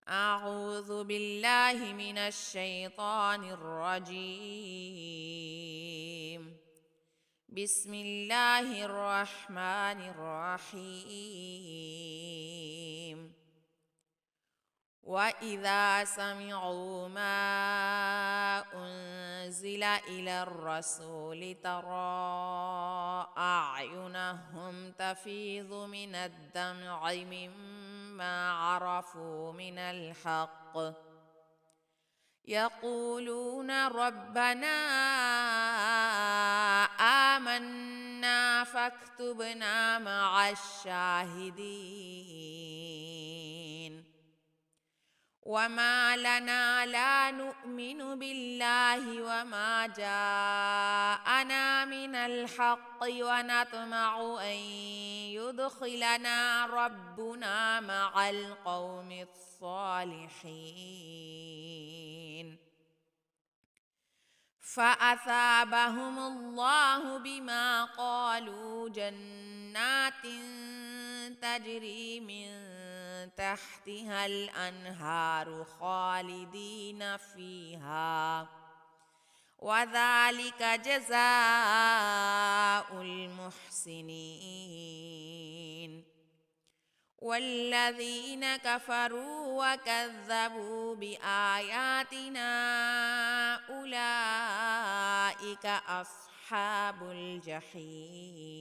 أعوذ بالله من الشيطان الرجيم. بسم الله الرحمن الرحيم. وإذا سمعوا ما أنزل إلى الرسول ترى أعينهم تفيض من الدمع مما عرفوا من الحق يقولون ربنا آمنا فاكتبنا مع الشاهدين. وما لنا لا نؤمن بالله وما جاءنا من الحق ونطمع أن يدخلنا ربنا مع القوم الصالحين فأثابهم الله بما قالوا جنات تجري من تحتها الأنهار خالدين فيها وذلك جزاء المحسنين. والذين كفروا وكذبوا بآياتنا أولئك أصحاب الجحيم